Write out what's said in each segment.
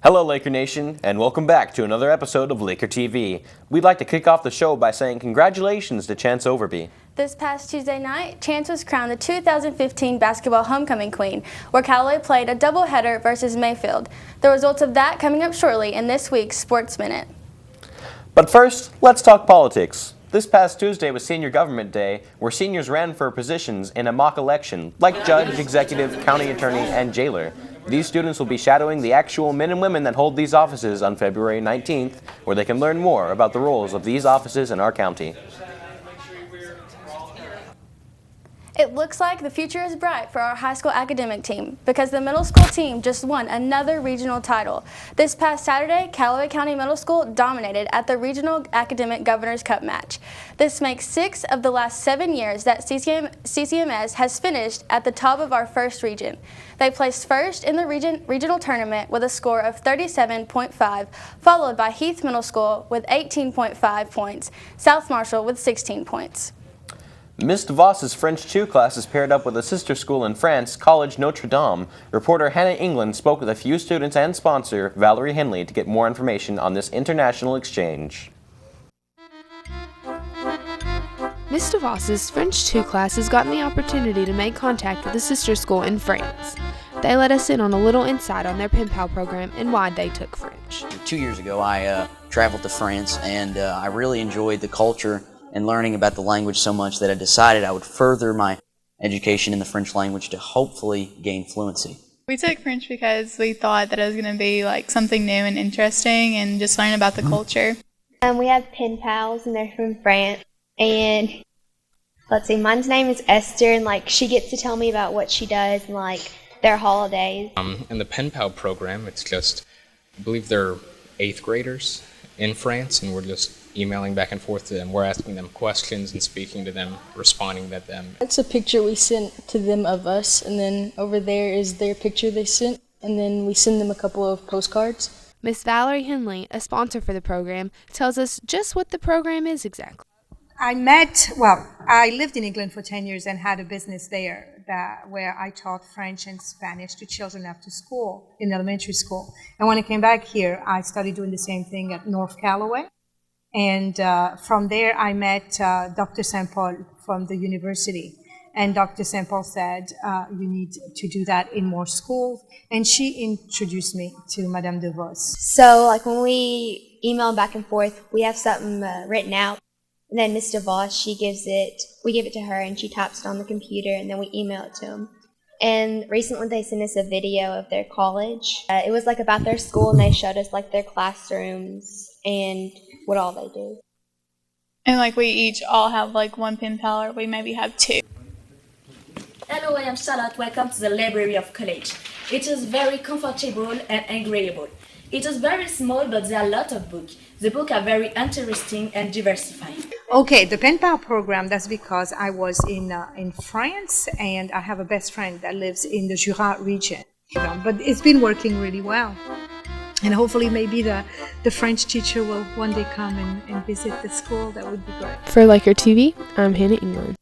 Hello, Laker Nation, and welcome back to another episode of Laker TV. We'd like to kick off the show by saying congratulations to Chance Overby. This past Tuesday night, Chance was crowned the 2015 Basketball Homecoming Queen, where Calloway played a doubleheader versus Mayfield. The results of that coming up shortly in this week's Sports Minute. But first, let's talk politics. This past Tuesday was Senior Government Day, where seniors ran for positions in a mock election, like judge, executive, county attorney, and jailer. These students will be shadowing the actual men and women that hold these offices on February 19th, where they can learn more about the roles of these offices in our county. It looks like the future is bright for our high school academic team because the middle school team just won another regional title. This past Saturday, Calloway County Middle School dominated at the Regional Academic Governor's Cup match. This makes 6 of the last 7 years that CCMS has finished at the top of our first region. They placed first in the regional tournament with a score of 37.5, followed by Heath Middle School with 18.5 points, South Marshall with 16 points. Ms. DeVos's French 2 class is paired up with a sister school in France, College Notre Dame. Reporter Hannah England spoke with a few students and sponsor, Valerie Henley, to get more information on this international exchange. Ms. DeVos's French 2 class has gotten the opportunity to make contact with a sister school in France. They let us in on a little insight on their pen pal program and why they took French. 2 years ago, I traveled to France, and I really enjoyed the culture and learning about the language so much that I decided I would further my education in the French language to hopefully gain fluency. We took French because we thought that it was going to be like something new and interesting and just learn about the culture. We have pen pals and they're from France, and let's see, mine's name is Esther, and she gets to tell me about what she does and their holidays. In the pen pal program, it's just, I believe they're 8th graders in France, and we're just emailing back and forth to them. We're asking them questions and speaking to them, responding to them. It's a picture we sent to them of us, and then over there is their picture they sent, and then we send them a couple of postcards. Miss Valerie Henley, a sponsor for the program, tells us just what the program is exactly. I lived in England for 10 years and had a business there where I taught French and Spanish to children after school, in elementary school. And when I came back here, I started doing the same thing at North Calloway. And from there, I met Dr. St. Paul from the university. And Dr. St. Paul said, you need to do that in more schools. And she introduced me to Madame DeVos. So, when we email back and forth, we have something written out. And then Miss DeVos, we give it to her, and she types it on the computer, and then we email it to them. And recently they sent us a video of their college. It was about their school, and they showed us their classrooms and what all they do. And we each all have one pen pal, or we maybe have 2. Hello, I am Charlotte. Welcome to the library of college. It is very comfortable and agreeable. It is very small, but there are a lot of books. The books are very interesting and diversifying. Okay, the pen pal program, that's because I was in France, and I have a best friend that lives in the Jura region. But it's been working really well. And hopefully maybe the French teacher will one day come and visit the school. That would be great. For Laker TV, I'm Hannah England.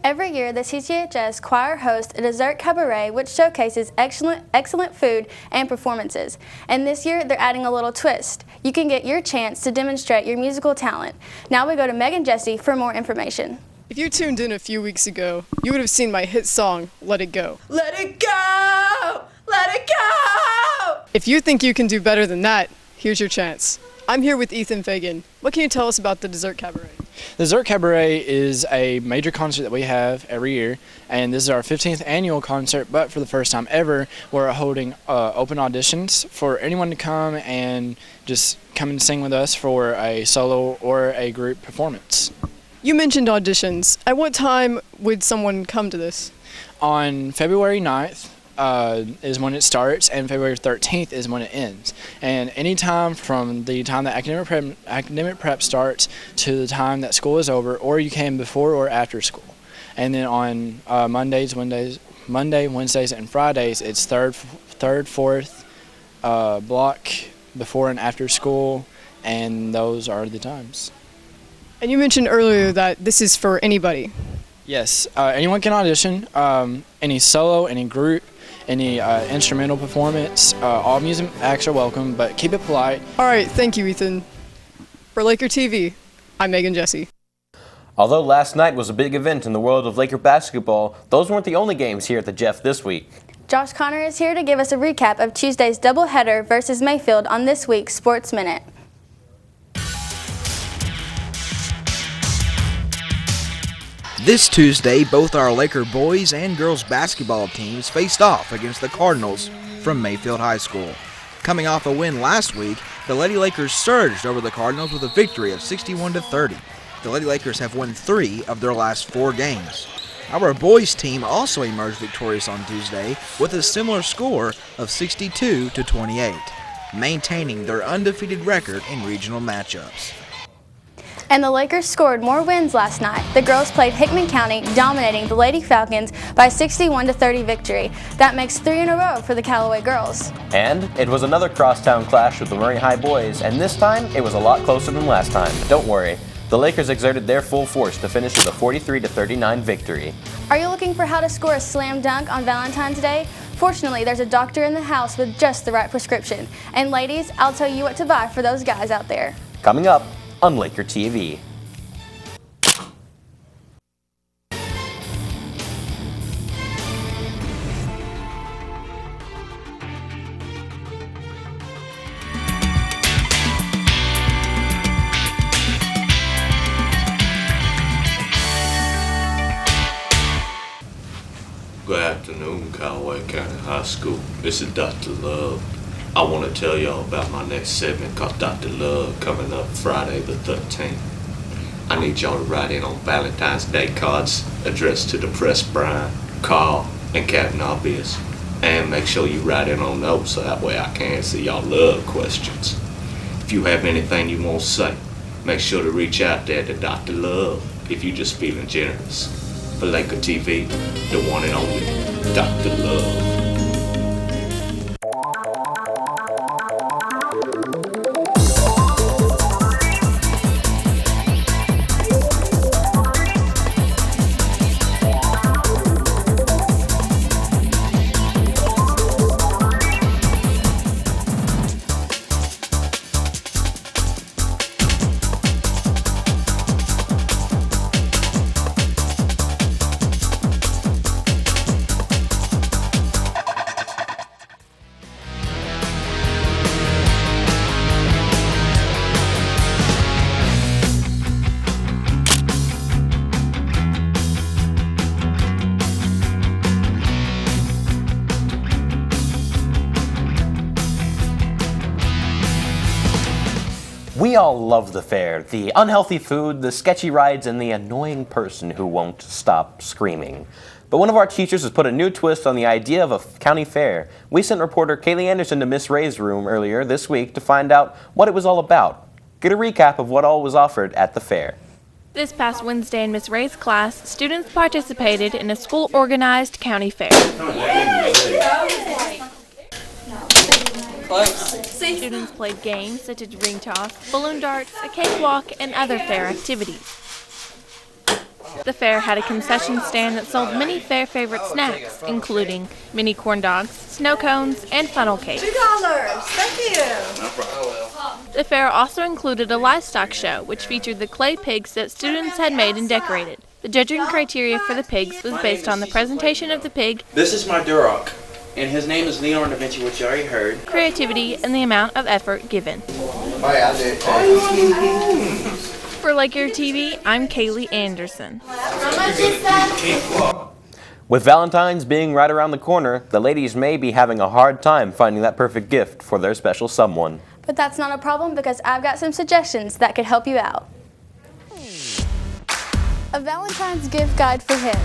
Every year, the CCHS choir hosts a dessert cabaret which showcases excellent food and performances. And this year, they're adding a little twist. You can get your chance to demonstrate your musical talent. Now we go to Meg and Jesse for more information. If you tuned in a few weeks ago, you would have seen my hit song, Let It Go. Let it go! Let it go! If you think you can do better than that, here's your chance. I'm here with Ethan Fagan. What can you tell us about the Dessert Cabaret? The Dessert Cabaret is a major concert that we have every year, and this is our 15th annual concert, but for the first time ever, we're holding open auditions for anyone to come and just come and sing with us for a solo or a group performance. You mentioned auditions. At what time would someone come to this? On February 9th. Is when it starts, and February 13th is when it ends. And any time from the time that academic prep starts to the time that school is over, or you can before or after school. And then on Monday, Wednesdays, and Fridays, it's third, fourth block before and after school, and those are the times. And you mentioned earlier that this is for anybody. Yes, anyone can audition, any solo, any group. any instrumental performance. All music acts are welcome, but keep it polite. All right, thank you, Ethan. For Laker TV, I'm Megan Jesse. Although last night was a big event in the world of Laker basketball, those weren't the only games here at the Jeff this week. Josh Connor is here to give us a recap of Tuesday's doubleheader versus Mayfield on this week's Sports Minute. This Tuesday, both our Laker boys and girls basketball teams faced off against the Cardinals from Mayfield High School. Coming off a win last week, the Lady Lakers surged over the Cardinals with a victory of 61-30. The Lady Lakers have won 3 of their last 4 games. Our boys team also emerged victorious on Tuesday with a similar score of 62-28, maintaining their undefeated record in regional matchups. And the Lakers scored more wins last night. The girls played Hickman County, dominating the Lady Falcons by 61-30 victory. That makes 3 in a row for the Calloway girls. And it was another crosstown clash with the Murray High boys, and this time it was a lot closer than last time. Don't worry, the Lakers exerted their full force to finish with a 43-39 victory. Are you looking for how to score a slam dunk on Valentine's Day? Fortunately, there's a doctor in the house with just the right prescription. And ladies, I'll tell you what to buy for those guys out there. Coming up on Laker TV. Good afternoon, Calloway County High School. This is Dr. Love. I want to tell y'all about my next segment called Dr. Love coming up Friday the 13th. I need y'all to write in on Valentine's Day cards addressed to the Press Brian, Carl, and Captain Obvious. And make sure you write in on those so that way I can answer y'all love questions. If you have anything you want to say, make sure to reach out there to Dr. Love if you're just feeling generous. For Laker TV, the one and only Dr. Love. We all love the fair, the unhealthy food, the sketchy rides, and the annoying person who won't stop screaming. But one of our teachers has put a new twist on the idea of a county fair. We sent reporter Kaylee Anderson to Miss Ray's room earlier this week to find out what it was all about. Get a recap of what all was offered at the fair. This past Wednesday in Miss Ray's class, students participated in a school-organized county fair. Students played games such as ring toss, balloon darts, a cakewalk, and other fair activities. The fair had a concession stand that sold many fair favorite snacks, including mini corn dogs, snow cones, and funnel cakes. $2. Thank you. The fair also included a livestock show, which featured the clay pigs that students had made and decorated. The judging criteria for the pigs was based on the presentation of the pig. This is my Duroc, and his name is Leonardo da Vinci, which you already heard. Creativity and the amount of effort given. For Laker TV, I'm Kaylee Anderson. With Valentine's being right around the corner, the ladies may be having a hard time finding that perfect gift for their special someone. But that's not a problem because I've got some suggestions that could help you out. A Valentine's gift guide for him.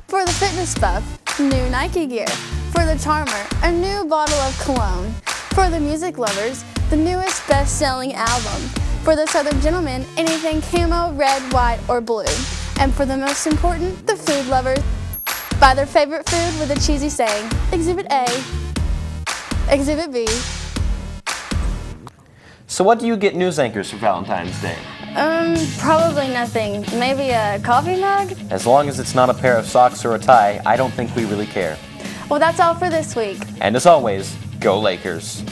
For the fitness buff, new Nike gear. For the charmer, a new bottle of cologne. For the music lovers, the newest best-selling album. For the southern gentlemen, anything camo, red, white, or blue. And for the most important, the food lovers, buy their favorite food with a cheesy saying, Exhibit A, Exhibit B. So what do you get news anchors for Valentine's Day? Probably nothing. Maybe a coffee mug? As long as it's not a pair of socks or a tie, I don't think we really care. Well, that's all for this week. And as always, go Lakers.